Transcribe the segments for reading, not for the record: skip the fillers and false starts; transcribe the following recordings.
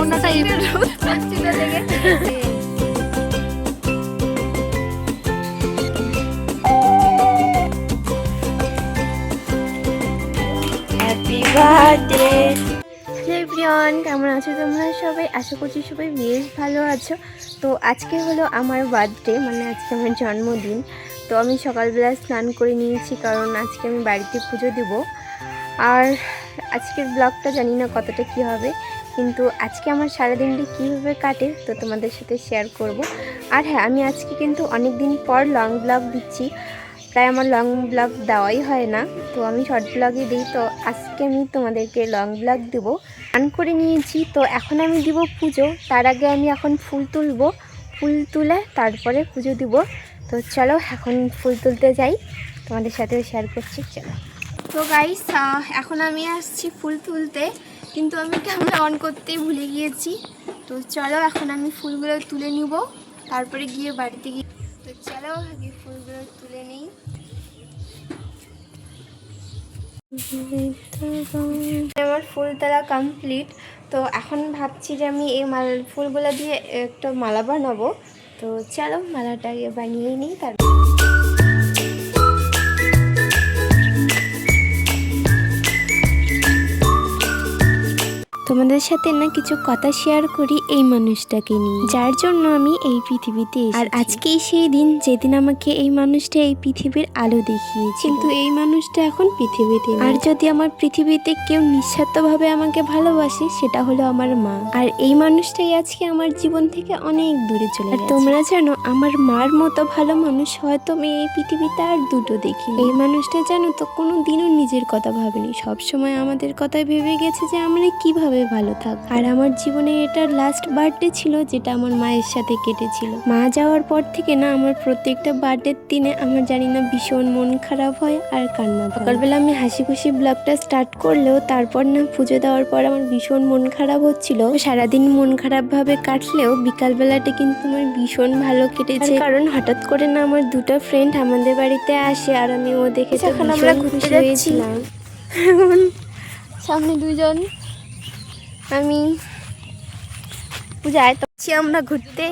ওনাটা রোদ পড়ছিল দেখে হ্যাপি বার্থডে। এভরিওয়ান, কেমন আছো তোমরা সবাই? আশা করছি সবাই বেশ ভালো আছো। তো আজকে হলো আমার বার্থডে, মানে আজকে আমার জন্মদিন। তো আমি সকালবেলা স্নান করে নিয়েছি, কারণ আজকে আমি বাড়িতে পুজো দেব। আর আজকের ব্লগটা জানি না কতটা কী হবে, কিন্তু আজকে আমার সারাদিনটা কীভাবে কাটে তো তোমাদের সাথে শেয়ার করব। আর হ্যাঁ, আমি আজকে কিন্তু অনেক দিন পর লং ব্লগ দিচ্ছি। প্রায় আমার লং ব্লগ দেওয়াই হয় না, তো আমি শর্ট ব্লগই দিই। তো আজকে আমি তোমাদেরকে লং ব্লগ দেবো। স্নান করে নিয়েছি, তো এখন আমি দিব পুজো। তার আগে আমি এখন ফুল তুলব, ফুল তুলে তারপরে পুজো দিব। তো চলো এখন ফুল তুলতে যাই, তোমাদের সাথেও শেয়ার করছি। চলো। তো গাইস, এখন আমি আসছি ফুল তুলতে, কিন্তু আমি ক্যামেরা অন করতেই ভুলে গিয়েছি। তো চলো এখন আমি ফুলগুলো তুলে নিব, তারপরে গিয়ে বাড়িতে গিয়ে। তো চলো আগে ফুলগুলো তুলে নিই। আমার ফুল তোলা কমপ্লিট। তো এখন ভাবছি যে আমি এই ফুলগুলো দিয়ে একটা মালা বানাবো। তো চলো মালাটা আগে বানিয়ে নিই। তারপর তোমাদের সাথে না কিছু কথা শেয়ার করি এই মানুষটাকে নিয়ে, যার জন্য আমি এই পৃথিবীতে এসেছি। আর আজকেই সেই দিন যেদিন আমাকে এই মানুষটা এই পৃথিবীর আলো দেখিয়েছে, কিন্তু এই মানুষটা এখন পৃথিবীতে নেই। আর যদি আমার পৃথিবীতে কেউ নিঃস্বার্থভাবে আমাকে ভালোবাসে, সেটা হলো আমার মা। আর এই মানুষটাই আজকে আমার জীবন থেকে অনেক দূরে চলে গেছে। তোমরা জানো, আমার মার মতো ভালো মানুষ হয়তো আমি এই পৃথিবীতে আর দুটো দেখি। এই মানুষটা জানো তো কোনো দিনও নিজের কথা ভাবেনি, সবসময় আমাদের কথাই ভেবে গেছে যে আমরা কিভাবে ভালো থাক। আর আমার জীবনে এটা লাস্ট বার্থডে ছিল, যেটা আমার মায়ের সাথে কেটেছিল। মা যাওয়ার পর থেকে না আমার প্রত্যেকটা বার্থডের দিনে আমার জানি না ভীষণ মন খারাপ হয় আর কান্না পায়। সকালবেলা আমি হাসি খুশি ব্লগটা স্টার্ট করলেও তারপর না পুজো দেওয়ার পর আমার ভীষণ মন খারাপ হচ্ছিল। সারাদিন মন খারাপ ভাবে কাটলেও বিকালবেলাটা কিন্তু আমার ভীষণ ভালো কেটেছে, কারণ হঠাৎ করে না আমার দুটো ফ্রেন্ড আমাদের বাড়িতে আসে, আর আমি ও দেখে যখন আমরা ঘুরতে যাচ্ছিলাম, সামনে দুজন আমি পূজায় তো আমরা ঘুরতে।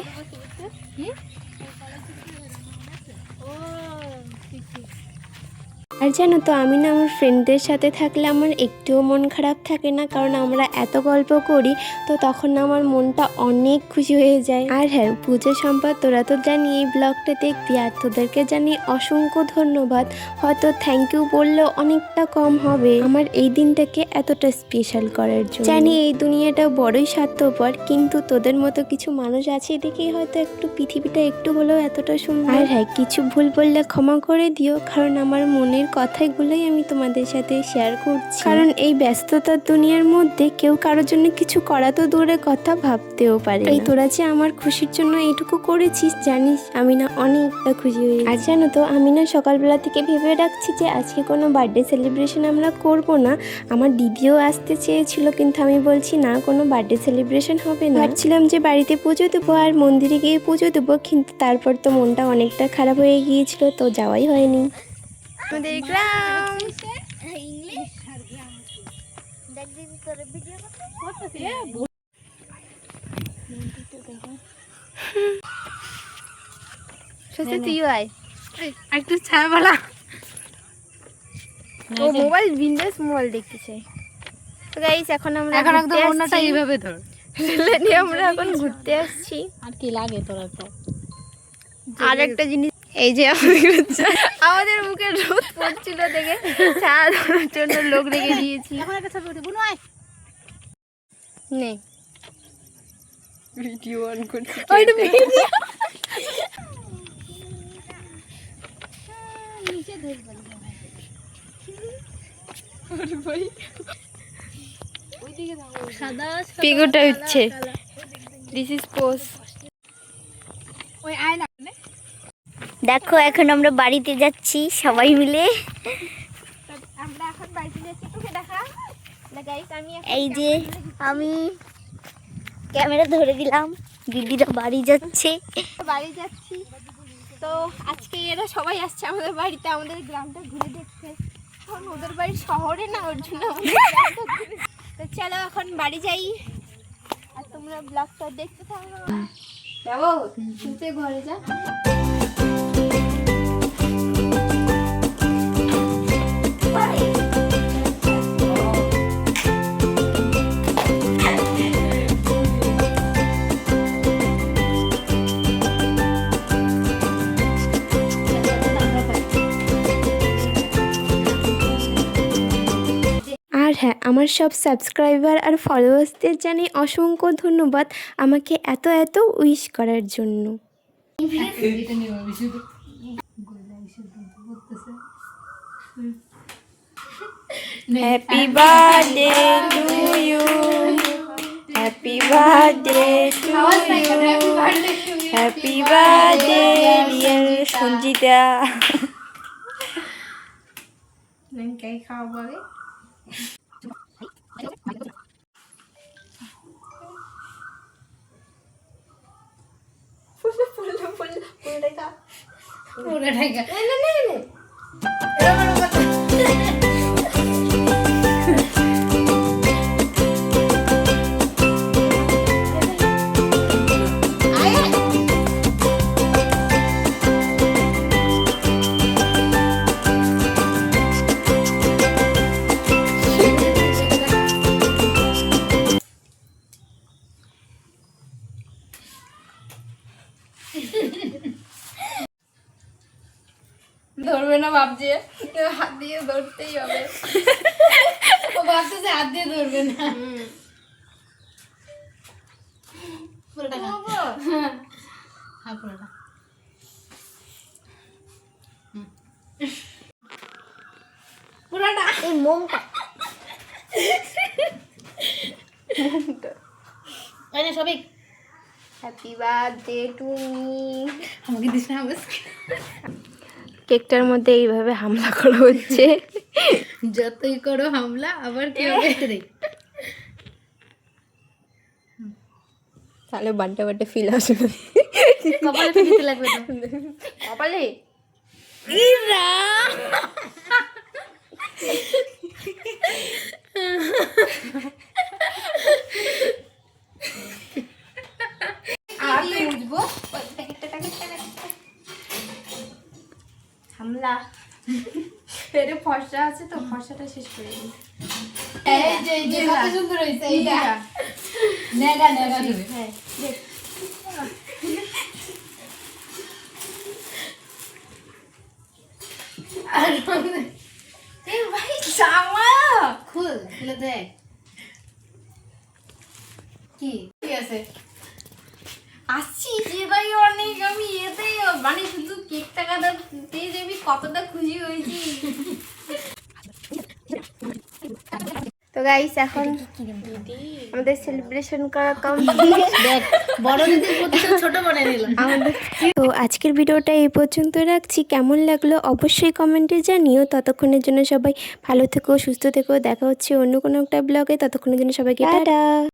আর জানো তো, আমি না আমার ফ্রেন্ডদের সাথে থাকলে আমার একটুও মন খারাপ থাকে না, কারণ আমরা এত গল্প করি, তো তখন আমার মনটা অনেক খুশি হয়ে যায়। আর হ্যাঁ, পুজো সম্পদ তোরা তো জানি এই ব্লগটা দেখবি, আর তোদেরকে জানি অসংখ্য ধন্যবাদ। হয়তো থ্যাংক ইউ বললেও অনেকটা কম হবে আমার এই দিনটাকে এতটা স্পেশাল করার জন্য। জানি এই দুনিয়াটা বড়ই স্বার্থপর, কিন্তু তোদের মতো কিছু মানুষ আছে দেখেই হয়তো একটু পৃথিবীটা একটু হলেও এতটা সুন্দর। আর হ্যাঁ, কিছু ভুল বললে ক্ষমা করে দিও, কারণ আমার মনের কথাগুলোই আমি তোমাদের সাথে শেয়ার করছি। কারণ এই ব্যস্ততার দুনিয়ার মধ্যে কেউ কারোর জন্য কিছু করা তো দূরের কথা, ভাবতেও পারে। এই তোরা যে আমার খুশির জন্য এইটুকু করেছিস, জানিস আমি না অনেকটা খুশি হই। আর জানো তো, আমি না সকালবেলা থেকে ভেবে রাখছি যে আজকে কোনো বার্থডে সেলিব্রেশন আমরা করব না। আমার দিদিও আসতে চেয়েছিল, কিন্তু আমি বলছি না, কোনো বার্থডে সেলিব্রেশন হবে না। ভাবছিলাম যে বাড়িতে পুজো দেবো আর মন্দিরে গিয়ে পুজো দেবো, কিন্তু তারপর তো মনটা অনেকটা খারাপ হয়ে গিয়েছিল, তো যাওয়াই হয়নি। আমাদের গ্রাম তুই একটু ছায়াবেলা ও মোবাইল উইন্ডোজ মোবাইল দেখতেছে। তো গাইস, এখন আমরা একদম ওনাটা এইভাবে ধর নিয়ে আমরা এখন ঘুরতে আসছি। আর কি লাগে তোরা? তো আর একটা জিনিস, এই যে আমাদের মুখে রোদ পড়ছিল দেখে ছায়া ধরার জন্য লোক রেখে দিয়েছি। নেই ভিডিও অন করছি। পিগুটা হচ্ছে দিস ইজ পোজ। দেখো, এখন আমরা বাড়িতে যাচ্ছি সবাই মিলে। আমরা এখন বাড়িতে যাচ্ছি, তোকে দেখা। এই যে আমি ক্যামেরা ধরে দিলাম, দিদিরা বাড়ি যাচ্ছি। তো আজকে এরা সবাই আসছে আমাদের বাড়িতে আমাদের গ্রামটা ঘুরে দেখতে, কারণ ওদের বাড়ি শহরে না, ওর জন্য। তো চলো এখন বাড়ি যাই। আর তোমরা ব্লগটা দেখতে থাকো। যাবো তুই ঘরে যা। আর হ্যাঁ, আমার সব সাবস্ক্রাইবার আর ফলোয়ার্সদের জানাই অসংখ্য ধন্যবাদ আমাকে এত এত উইশ করার জন্য। Happy birthday to you, happy birthday to you, happy birthday dear Sanjita. খাওয়াবো আগে। ধরবে না ভাবছে, হাত দিয়ে ধরতেই হবে। ও ভাবতেছে হাত দিয়ে ধরবে না। পুরোটা পুরোটা পুরোটা এই মোমটা সবই। Happy birthday to me. আমাকে দিস না। কেকটার মধ্যে এইভাবে হামলা করা হচ্ছে। যতই করো হামলা আবার কি হবে? তাহলে বান্টা বান্টা ফিল আসবে। কপালে তো দিতে লাগবে তো। কপালে ইরা আমি বুঝবো হামলা। পেটে ফর্সা আছে তো, ফর্সাটা শেষ করে দিই। এই যে কত সুন্দর হইছে এইটা। নেগা নেগা দিবে। হ্যাঁ দেখ। আর এই ভাই জামা খুলে দে। কি আছে? আসছি যে ভাই অনেক, আমি এতেই মানে শুধু কেকটা কাটাতে যাবি কতটা খুশি হয়েছি। তো গাইস এখন আমাদের সেলিব্রেশন করা কমপ্লিট। দেখ বড় দিদির প্রতিশোধ ছোট বানিয়ে নিলাম আমাদের। তো আজকের ভিডিওটা এই পর্যন্ত রাখছি। কেমন লাগলো অবশ্যই কমেন্টে জানিও। ততক্ষণের জন্য সবাই ভালো থেকো, সুস্থ থেকো। দেখা হচ্ছে অন্য কোনো একটা ব্লগে। ততক্ষণের জন্য সবাইকে টাটা।